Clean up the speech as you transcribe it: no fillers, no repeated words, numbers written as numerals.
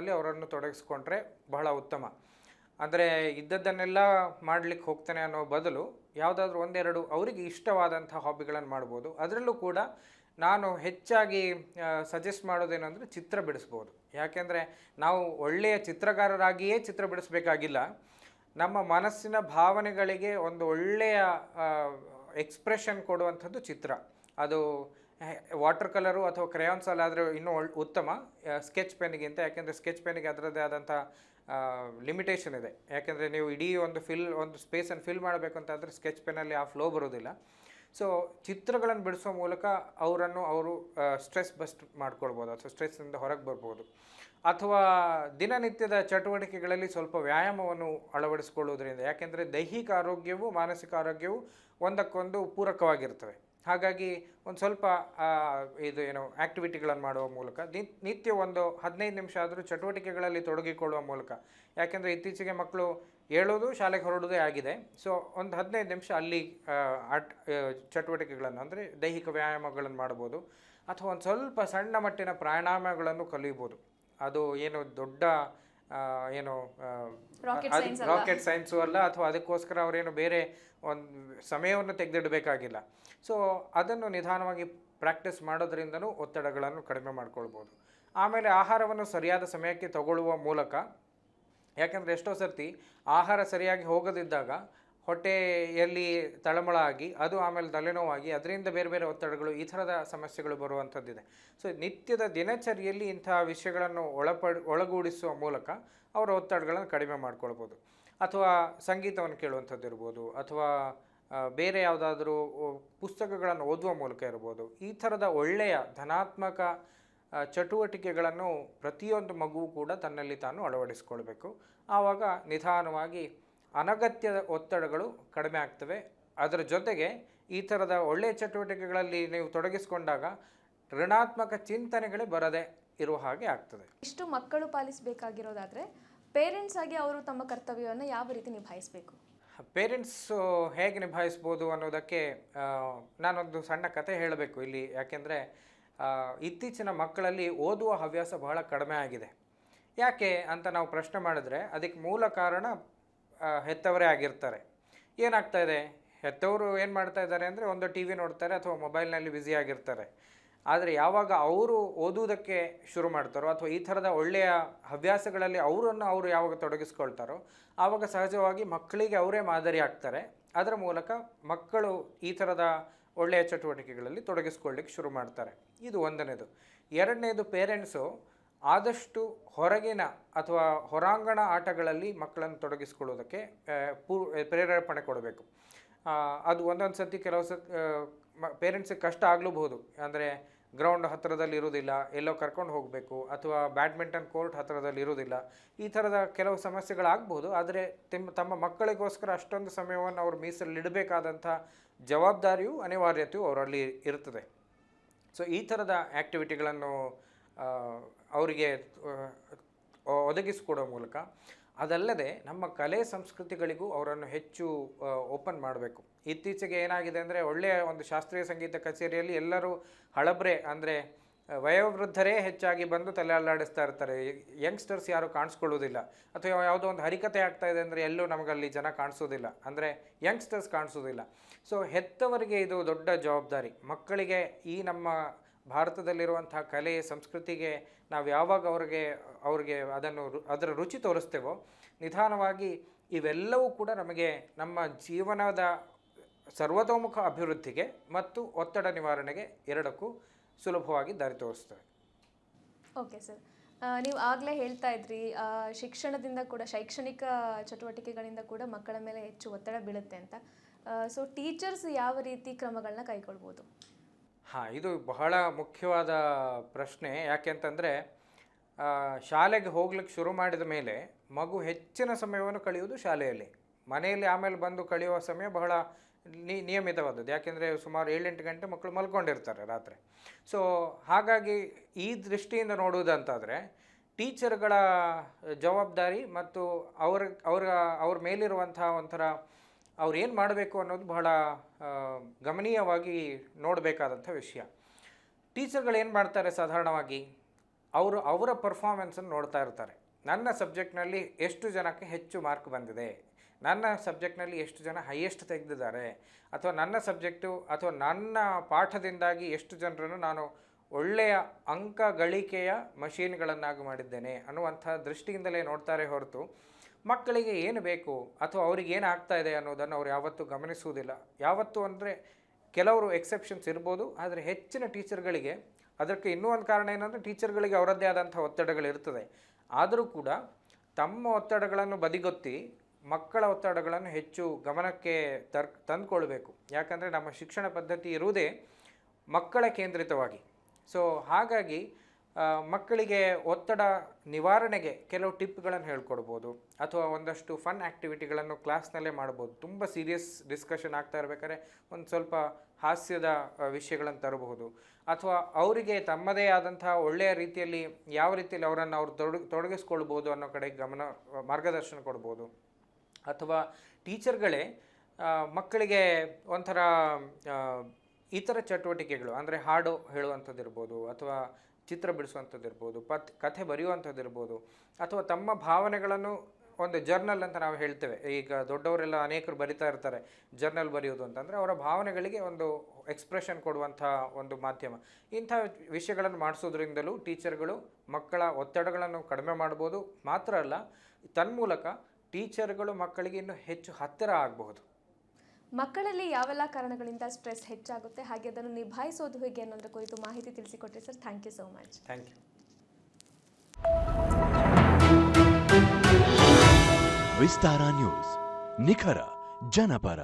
ಹವ್ಯಾಸಗಳಲ್ಲಿ ಅವರನ್ನು ತೊಡಗಿಸ್ಕೊಂಡ್ರೆ ಬಹಳ ಉತ್ತಮ. ಅಂದರೆ ಇದ್ದದ್ದನ್ನೆಲ್ಲ ಮಾಡಲಿಕ್ಕೆ ಹೋಗ್ತಾನೆ ಅನ್ನೋ ಬದಲು ಯಾವುದಾದ್ರೂ ಒಂದೆರಡು ಅವರಿಗೆ ಇಷ್ಟವಾದಂಥ ಹಾಬಿಗಳನ್ನು ಮಾಡ್ಬೋದು. ಅದರಲ್ಲೂ ಕೂಡ ನಾನು ಹೆಚ್ಚಾಗಿ ಸಜೆಸ್ಟ್ ಮಾಡೋದೇನೆಂದರೆ ಚಿತ್ರ ಬಿಡಿಸ್ಬೋದು. ಯಾಕೆಂದರೆ ನಾವು ಒಳ್ಳೆಯ ಚಿತ್ರಗಾರರಾಗಿಯೇ ಚಿತ್ರ ಬಿಡಿಸ್ಬೇಕಾಗಿಲ್ಲ. ನಮ್ಮ ಮನಸ್ಸಿನ ಭಾವನೆಗಳಿಗೆ ಒಂದು ಒಳ್ಳೆಯ ಎಕ್ಸ್ಪ್ರೆಷನ್ ಕೊಡುವಂಥದ್ದು ಚಿತ್ರ. ಅದು ವಾಟರ್ ಕಲರು ಅಥವಾ ಕ್ರೇಯಾನ್ಸಲ್ಲಾದರೆ ಇನ್ನೂ ಉತ್ತಮ ಸ್ಕೆಚ್ ಪೆನ್ನಿಗಿಂತ. ಯಾಕೆಂದರೆ ಸ್ಕೆಚ್ ಪೆನ್ನಿಗೆ ಅದರದ್ದೇ ಆದಂಥ ಲಿಮಿಟೇಷನ್ ಇದೆ. ಯಾಕೆಂದರೆ ನೀವು ಇಡೀ ಒಂದು ಸ್ಪೇಸನ್ನು ಫಿಲ್ ಮಾಡಬೇಕು ಅಂತಾದರೆ ಸ್ಕೆಚ್ ಪೆನ್ನಲ್ಲಿ ಆ ಫ್ಲೋ ಬರೋದಿಲ್ಲ. ಸೊ ಚಿತ್ರಗಳನ್ನು ಬಿಡಿಸೋ ಮೂಲಕ ಅವರು ಸ್ಟ್ರೆಸ್ ಬಸ್ಟ್ ಮಾಡ್ಕೊಳ್ಬೋದು ಅಥವಾ ಸ್ಟ್ರೆಸ್ಸಿಂದ ಹೊರಗೆ ಬರ್ಬೋದು. ಅಥವಾ ದಿನನಿತ್ಯದ ಚಟುವಟಿಕೆಗಳಲ್ಲಿ ಸ್ವಲ್ಪ ವ್ಯಾಯಾಮವನ್ನು ಅಳವಡಿಸ್ಕೊಳ್ಳೋದ್ರಿಂದ, ಯಾಕೆಂದರೆ ದೈಹಿಕ ಆರೋಗ್ಯವು ಮಾನಸಿಕ ಆರೋಗ್ಯವು ಒಂದಕ್ಕೊಂದು ಪೂರಕವಾಗಿರ್ತವೆ. ಹಾಗಾಗಿ ಒಂದು ಸ್ವಲ್ಪ ಆ್ಯಕ್ಟಿವಿಟಿಗಳನ್ನು ಮಾಡುವ ಮೂಲಕ ನಿತ್ಯ ಒಂದು 15 ನಿಮಿಷ ಆದರೂ ಚಟುವಟಿಕೆಗಳಲ್ಲಿ ತೊಡಗಿಕೊಳ್ಳುವ ಮೂಲಕ, ಯಾಕೆಂದರೆ ಇತ್ತೀಚೆಗೆ ಮಕ್ಕಳು ಹೇಳೋದು ಶಾಲೆಗೆ ಹೊರಡೋದೇ ಆಗಿದೆ. ಸೊ ಒಂದು 15 ನಿಮಿಷ ಅಲ್ಲಿ ಚಟುವಟಿಕೆಗಳನ್ನು ಅಂದರೆ ದೈಹಿಕ ವ್ಯಾಯಾಮಗಳನ್ನು ಮಾಡ್ಬೋದು. ಅಥವಾ ಒಂದು ಸ್ವಲ್ಪ ಸಣ್ಣ ಮಟ್ಟಿನ ಪ್ರಾಣಾಯಾಮಗಳನ್ನು ಕಲಿಬೋದು. ಅದು ಏನು ದೊಡ್ಡ ರಾಕೆಟ್ ಸೈನ್ಸು ಅಲ್ಲ, ಅಥವಾ ಅದಕ್ಕೋಸ್ಕರ ಅವರೇನು ಬೇರೆ ಒಂದು ಸಮಯವನ್ನು ತೆಗೆದಿಡಬೇಕಾಗಿಲ್ಲ. ಸೊ ಅದನ್ನು ನಿಧಾನವಾಗಿ ಪ್ರಾಕ್ಟೀಸ್ ಮಾಡೋದ್ರಿಂದನೂ ಒತ್ತಡಗಳನ್ನು ಕಡಿಮೆ ಮಾಡ್ಕೊಳ್ಬೋದು. ಆಮೇಲೆ ಆಹಾರವನ್ನು ಸರಿಯಾದ ಸಮಯಕ್ಕೆ ತಗೊಳ್ಳುವ ಮೂಲಕ, ಯಾಕೆಂದರೆ ಎಷ್ಟೋ ಸರ್ತಿ ಆಹಾರ ಸರಿಯಾಗಿ ಹೋಗದಿದ್ದಾಗ ಹೊಟ್ಟೆಯಲ್ಲಿ ತಳಮಳ ಆಗಿ ಅದು ಆಮೇಲೆ ತಲೆನೋವಾಗಿ ಅದರಿಂದ ಬೇರೆ ಬೇರೆ ಒತ್ತಡಗಳು, ಈ ಥರದ ಸಮಸ್ಯೆಗಳು ಬರುವಂಥದ್ದಿದೆ. ಸೊ ನಿತ್ಯದ ದಿನಚರಿಯಲ್ಲಿ ಇಂಥ ವಿಷಯಗಳನ್ನು ಒಳಗೂಡಿಸುವ ಮೂಲಕ ಅವರ ಒತ್ತಡಗಳನ್ನು ಕಡಿಮೆ ಮಾಡ್ಕೊಳ್ಬೋದು. ಅಥವಾ ಸಂಗೀತವನ್ನು ಕೇಳುವಂಥದ್ದು ಇರ್ಬೋದು, ಅಥವಾ ಬೇರೆ ಯಾವುದಾದ್ರೂ ಪುಸ್ತಕಗಳನ್ನು ಓದುವ ಮೂಲಕ ಇರ್ಬೋದು. ಈ ಥರದ ಒಳ್ಳೆಯ ಧನಾತ್ಮಕ ಚಟುವಟಿಕೆಗಳನ್ನು ಪ್ರತಿಯೊಂದು ಮಗುವು ಕೂಡ ತನ್ನಲ್ಲಿ ತಾನು ಅಳವಡಿಸ್ಕೊಳ್ಬೇಕು. ಆವಾಗ ನಿಧಾನವಾಗಿ ಅನಗತ್ಯದ ಒತ್ತಡಗಳು ಕಡಿಮೆ ಆಗ್ತವೆ. ಅದರ ಜೊತೆಗೆ ಈ ಥರದ ಒಳ್ಳೆಯ ಚಟುವಟಿಕೆಗಳಲ್ಲಿ ನೀವು ತೊಡಗಿಸ್ಕೊಂಡಾಗ ಋಣಾತ್ಮಕ ಚಿಂತನೆಗಳೇ ಬರದೇ ಇರುವ ಹಾಗೆ ಆಗ್ತದೆ. ಇಷ್ಟು ಮಕ್ಕಳು ಪಾಲಿಸಬೇಕಾಗಿರೋದಾದರೆ ಪೇರೆಂಟ್ಸ್ ಆಗಿ ಅವರು ತಮ್ಮ ಕರ್ತವ್ಯವನ್ನು ಯಾವ ರೀತಿ ನಿಭಾಯಿಸಬೇಕು? ಪೇರೆಂಟ್ಸು ಹೇಗೆ ನಿಭಾಯಿಸ್ಬೋದು ಅನ್ನೋದಕ್ಕೆ ನಾನೊಂದು ಸಣ್ಣ ಕತೆ ಹೇಳಬೇಕು ಇಲ್ಲಿ. ಯಾಕೆಂದರೆ ಇತ್ತೀಚಿನ ಮಕ್ಕಳಲ್ಲಿ ಓದುವ ಹವ್ಯಾಸ ಬಹಳ ಕಡಿಮೆ ಆಗಿದೆ. ಯಾಕೆ ಅಂತ ನಾವು ಪ್ರಶ್ನೆ ಮಾಡಿದ್ರೆ ಅದಕ್ಕೆ ಮೂಲ ಕಾರಣ ಹೆತ್ತವರೇ ಆಗಿರ್ತಾರೆ. ಏನಾಗ್ತಾ ಇದೆ, ಹೆತ್ತವರು ಏನು ಮಾಡ್ತಾ ಇದ್ದಾರೆ ಅಂದರೆ ಒಂದು ಟಿ ವಿ ನೋಡ್ತಾರೆ ಅಥವಾ ಮೊಬೈಲ್ನಲ್ಲಿ ಬ್ಯುಸಿ ಆಗಿರ್ತಾರೆ. ಆದರೆ ಯಾವಾಗ ಅವರು ಓದುವುದಕ್ಕೆ ಶುರು ಮಾಡ್ತಾರೋ ಅಥವಾ ಈ ಥರದ ಒಳ್ಳೆಯ ಹವ್ಯಾಸಗಳಲ್ಲಿ ಅವರು ಯಾವಾಗ ತೊಡಗಿಸ್ಕೊಳ್ತಾರೋ ಆವಾಗ ಸಹಜವಾಗಿ ಮಕ್ಕಳಿಗೆ ಅವರೇ ಮಾದರಿ ಆಗ್ತಾರೆ. ಅದರ ಮೂಲಕ ಮಕ್ಕಳು ಈ ಥರದ ಒಳ್ಳೆಯ ಚಟುವಟಿಕೆಗಳಲ್ಲಿ ತೊಡಗಿಸ್ಕೊಳ್ಳಿಕ್ಕೆ ಶುರು ಮಾಡ್ತಾರೆ. ಇದು ಒಂದನೇದು. ಎರಡನೇದು, ಪೇರೆಂಟ್ಸು ಆದಷ್ಟು ಹೊರಗಿನ ಅಥವಾ ಹೊರಾಂಗಣ ಆಟಗಳಲ್ಲಿ ಮಕ್ಕಳನ್ನು ತೊಡಗಿಸ್ಕೊಳ್ಳೋದಕ್ಕೆ ಪ್ರೇರೇಪಣೆ ಕೊಡಬೇಕು. ಅದು ಒಂದೊಂದು ಸರ್ತಿ ಕೆಲವು ಪೇರೆಂಟ್ಸಿಗೆ ಕಷ್ಟ ಆಗಲೂಬಹುದು. ಅಂದರೆ ಗ್ರೌಂಡ್ ಹತ್ತಿರದಲ್ಲಿ ಇರೋದಿಲ್ಲ, ಎಲ್ಲೋ ಕರ್ಕೊಂಡು ಹೋಗಬೇಕು, ಅಥವಾ ಬ್ಯಾಡ್ಮಿಂಟನ್ ಕೋರ್ಟ್ ಹತ್ತಿರದಲ್ಲಿ ಇರೋದಿಲ್ಲ. ಈ ಥರದ ಕೆಲವು ಸಮಸ್ಯೆಗಳಾಗಬಹುದು. ಆದರೆ ತಮ್ಮ ಮಕ್ಕಳಿಗೋಸ್ಕರ ಅಷ್ಟೊಂದು ಸಮಯವನ್ನು ಅವರು ಮೀಸಲಿಡಬೇಕಾದಂಥ ಜವಾಬ್ದಾರಿಯು ಅನಿವಾರ್ಯತೆಯು ಅವರಲ್ಲಿ ಇರ್ತದೆ. ಸೊ ಈ ಥರದ ಆ್ಯಕ್ಟಿವಿಟಿಗಳನ್ನು ಅವರಿಗೆ ಒದಗಿಸಿಕೊಡೋ ಮೂಲಕ, ಅದಲ್ಲದೆ ನಮ್ಮ ಕಲೆ ಸಂಸ್ಕೃತಿಗಳಿಗೂ ಅವರನ್ನು ಹೆಚ್ಚು ಓಪನ್ ಮಾಡಬೇಕು. ಇತ್ತೀಚೆಗೆ ಏನಾಗಿದೆ ಅಂದರೆ ಒಳ್ಳೆಯ ಒಂದು ಶಾಸ್ತ್ರೀಯ ಸಂಗೀತ ಕಚೇರಿಯಲ್ಲಿ ಎಲ್ಲರೂ ಹಳಬ್ರೆ ಅಂದರೆ ವಯೋವೃದ್ಧರೇ ಹೆಚ್ಚಾಗಿ ಬಂದು ತಲೆ ಅಲ್ಲಾಡಿಸ್ತಾ ಇರ್ತಾರೆ. ಯಂಗ್ಸ್ಟರ್ಸ್ ಯಾರು ಕಾಣಿಸ್ಕೊಳ್ಳೋದಿಲ್ಲ. ಅಥವಾ ಯಾವುದೋ ಒಂದು ಹರಿಕತೆ ಆಗ್ತಾ ಇದೆ ಅಂದರೆ ಎಲ್ಲೂ ನಮಗಲ್ಲಿ ಜನ ಕಾಣಿಸೋದಿಲ್ಲ, ಅಂದರೆ ಯಂಗ್ಸ್ಟರ್ಸ್ ಕಾಣಿಸೋದಿಲ್ಲ. ಸೊ ಹೆತ್ತವರಿಗೆ ಇದು ದೊಡ್ಡ ಜವಾಬ್ದಾರಿ. ಮಕ್ಕಳಿಗೆ ಈ ನಮ್ಮ ಭಾರತದಲ್ಲಿರುವಂಥ ಕಲೆ ಸಂಸ್ಕೃತಿಗೆ ನಾವು ಯಾವಾಗ ಅವ್ರಿಗೆ ಅದರ ರುಚಿ ತೋರಿಸ್ತೇವೋ ನಿಧಾನವಾಗಿ ಇವೆಲ್ಲವೂ ಕೂಡ ನಮಗೆ ನಮ್ಮ ಜೀವನದ ಸರ್ವತೋಮುಖ ಅಭಿವೃದ್ಧಿಗೆ ಮತ್ತು ಒತ್ತಡ ನಿವಾರಣೆಗೆ ಎರಡಕ್ಕೂ ಸುಲಭವಾಗಿ ದಾರಿ ತೋರಿಸ್ತವೆ. ಓಕೆ ಸರ್, ನೀವು ಆಗಲೇ ಹೇಳ್ತಾ ಇದ್ರಿ ಶಿಕ್ಷಣದಿಂದ ಕೂಡ, ಶೈಕ್ಷಣಿಕ ಚಟುವಟಿಕೆಗಳಿಂದ ಕೂಡ ಮಕ್ಕಳ ಮೇಲೆ ಹೆಚ್ಚು ಒತ್ತಡ ಬೀಳುತ್ತೆ ಅಂತ. ಸೊ ಟೀಚರ್ಸ್ ಯಾವ ರೀತಿ ಕ್ರಮಗಳನ್ನ ಕೈಗೊಳ್ಬೋದು? ಇದು ಬಹಳ ಮುಖ್ಯವಾದ ಪ್ರಶ್ನೆ. ಯಾಕೆಂತಂದರೆ ಶಾಲೆಗೆ ಹೋಗ್ಲಿಕ್ಕೆ ಶುರು ಮಾಡಿದ ಮೇಲೆ ಮಗು ಹೆಚ್ಚಿನ ಸಮಯವನ್ನು ಕಳೆಯುವುದು ಶಾಲೆಯಲ್ಲಿ. ಮನೆಯಲ್ಲಿ ಆಮೇಲೆ ಬಂದು ಕಳೆಯುವ ಸಮಯ ಬಹಳ ನಿಯಮಿತವಾದದ್ದು. ಯಾಕೆಂದರೆ ಸುಮಾರು 7-8 ಗಂಟೆ ಮಕ್ಕಳು ಮಲ್ಕೊಂಡಿರ್ತಾರೆ ರಾತ್ರಿ. ಸೊ ಹಾಗಾಗಿ ಈ ದೃಷ್ಟಿಯಿಂದ ನೋಡುವುದಂತಾದರೆ ಟೀಚರ್ಗಳ ಜವಾಬ್ದಾರಿ ಮತ್ತು ಅವ್ರ ಮೇಲಿರುವಂಥ ಒಂಥರ ಅವ್ರು ಏನು ಮಾಡಬೇಕು ಅನ್ನೋದು ಬಹಳ ಗಮನೀಯವಾಗಿ ನೋಡಬೇಕಾದಂಥ ವಿಷಯ. ಟೀಚರ್ಗಳು ಏನು ಮಾಡ್ತಾರೆ, ಸಾಧಾರಣವಾಗಿ ಅವರ ಪರ್ಫಾರ್ಮೆನ್ಸನ್ನು ನೋಡ್ತಾ ಇರ್ತಾರೆ. ನನ್ನ ಸಬ್ಜೆಕ್ಟ್ನಲ್ಲಿ ಎಷ್ಟು ಜನಕ್ಕೆ ಹೆಚ್ಚು ಮಾರ್ಕ್ ಬಂದಿದೆ, ನನ್ನ ಸಬ್ಜೆಕ್ಟ್ನಲ್ಲಿ ಎಷ್ಟು ಜನ ಹೈಯೆಸ್ಟ್ ತೆಗೆದಿದ್ದಾರೆ, ಅಥವಾ ನನ್ನ ಸಬ್ಜೆಕ್ಟು ಅಥವಾ ನನ್ನ ಪಾಠದಿಂದಾಗಿ ಎಷ್ಟು ಜನರನ್ನು ನಾನು ಒಳ್ಳೆಯ ಅಂಕ ಗಳಿಕೆಯ ಮಷೀನ್ಗಳನ್ನಾಗಿ ಮಾಡಿದ್ದೇನೆ ಅನ್ನುವಂಥ ದೃಷ್ಟಿಯಿಂದಲೇ ನೋಡ್ತಾರೆ ಹೊರತು ಮಕ್ಕಳಿಗೆ ಏನು ಬೇಕು ಅಥವಾ ಅವ್ರಿಗೆ ಏನು ಆಗ್ತಾ ಇದೆ ಅನ್ನೋದನ್ನು ಅವ್ರು ಯಾವತ್ತೂ ಗಮನಿಸುವುದಿಲ್ಲ. ಯಾವತ್ತೂ ಅಂದರೆ ಕೆಲವರು ಎಕ್ಸೆಪ್ಷನ್ಸ್ ಇರ್ಬೋದು, ಆದರೆ ಹೆಚ್ಚಿನ ಟೀಚರ್ಗಳಿಗೆ ಅದಕ್ಕೆ ಇನ್ನೂ ಒಂದು ಕಾರಣ ಏನಂದರೆ ಟೀಚರ್ಗಳಿಗೆ ಅವರದ್ದೇ ಆದಂಥ ಒತ್ತಡಗಳಿರ್ತದೆ. ಆದರೂ ಕೂಡ ತಮ್ಮ ಒತ್ತಡಗಳನ್ನು ಬದಿಗೊತ್ತಿ ಮಕ್ಕಳ ಒತ್ತಡಗಳನ್ನು ಹೆಚ್ಚು ಗಮನಕ್ಕೆ ತಂದುಕೊಳ್ಬೇಕು. ಯಾಕಂದರೆ ನಮ್ಮ ಶಿಕ್ಷಣ ಪದ್ಧತಿ ಇರುವುದೇ ಮಕ್ಕಳ ಕೇಂದ್ರಿತವಾಗಿ. ಸೊ ಹಾಗಾಗಿ ಮಕ್ಕಳಿಗೆ ಒತ್ತಡ ನಿವಾರಣೆಗೆ ಕೆಲವು ಟಿಪ್ಗಳನ್ನು ಹೇಳ್ಕೊಡ್ಬೋದು, ಅಥವಾ ಒಂದಷ್ಟು ಫನ್ ಆ್ಯಕ್ಟಿವಿಟಿಗಳನ್ನು ಕ್ಲಾಸ್ನಲ್ಲೇ ಮಾಡ್ಬೋದು. ತುಂಬ ಸೀರಿಯಸ್ ಡಿಸ್ಕಷನ್ ಆಗ್ತಾ ಇರಬೇಕಾದ್ರೆ ಒಂದು ಸ್ವಲ್ಪ ಹಾಸ್ಯದ ವಿಷಯಗಳನ್ನು ತರಬಹುದು, ಅಥವಾ ಅವರಿಗೆ ತಮ್ಮದೇ ಆದಂಥ ಒಳ್ಳೆಯ ರೀತಿಯಲ್ಲಿ ಯಾವ ರೀತಿಯಲ್ಲಿ ಅವರನ್ನು ಅವರು ತೊಡಗಿಸ್ಕೊಳ್ಬೋದು ಅನ್ನೋ ಕಡೆ ಮಾರ್ಗದರ್ಶನ ಕೊಡ್ಬೋದು. ಅಥವಾ ಟೀಚರ್ಗಳೇ ಮಕ್ಕಳಿಗೆ ಒಂಥರ ಇತರ ಚಟುವಟಿಕೆಗಳು ಅಂದರೆ ಹಾಡು ಹೇಳುವಂಥದ್ದು ಇರ್ಬೋದು, ಅಥವಾ ಚಿತ್ರ ಬಿಡಿಸುವಂಥದ್ದು ಇರ್ಬೋದು, ಕಥೆ ಬರೆಯುವಂಥದ್ದು ಇರ್ಬೋದು, ಅಥವಾ ತಮ್ಮ ಭಾವನೆಗಳನ್ನು ಒಂದು ಜರ್ನಲ್ ಅಂತ ನಾವು ಹೇಳ್ತೇವೆ. ಈಗ ದೊಡ್ಡವರೆಲ್ಲ ಅನೇಕರು ಬರಿತಾ ಇರ್ತಾರೆ ಜರ್ನಲ್ ಬರೆಯೋದು ಅಂತಂದರೆ ಅವರ ಭಾವನೆಗಳಿಗೆ ಒಂದು ಎಕ್ಸ್ಪ್ರೆಷನ್ ಕೊಡುವಂಥ ಒಂದು ಮಾಧ್ಯಮ. ಇಂಥ ವಿಷಯಗಳನ್ನು ಮಾಡಿಸೋದ್ರಿಂದಲೂ ಟೀಚರ್ಗಳು ಮಕ್ಕಳ ಒತ್ತಡಗಳನ್ನು ಕಡಿಮೆ ಮಾಡ್ಬೋದು. ಮಾತ್ರ ಅಲ್ಲ, ತನ್ಮೂಲಕ ಟೀಚರ್ಗಳು ಮಕ್ಕಳಿಗೆ ಇನ್ನೂ ಹೆಚ್ಚು ಹತ್ತಿರ ಆಗಬಹುದು. ಮಕ್ಕಳಲ್ಲಿ ಯಾವೆಲ್ಲ ಕಾರಣಗಳಿಂದ ಸ್ಟ್ರೆಸ್ ಹೆಚ್ಚಾಗುತ್ತೆ, ಹಾಗೆ ಅದನ್ನು ನಿಭಾಯಿಸೋದು ಹೇಗೆ ಅನ್ನೋದ್ರ ಕುರಿತು ಮಾಹಿತಿ ತಿಳಿಸಿಕೊಟ್ರಿ sir. Thank you so much. Thank you. Vistara news, ನಿಖರ ಜನಪರ.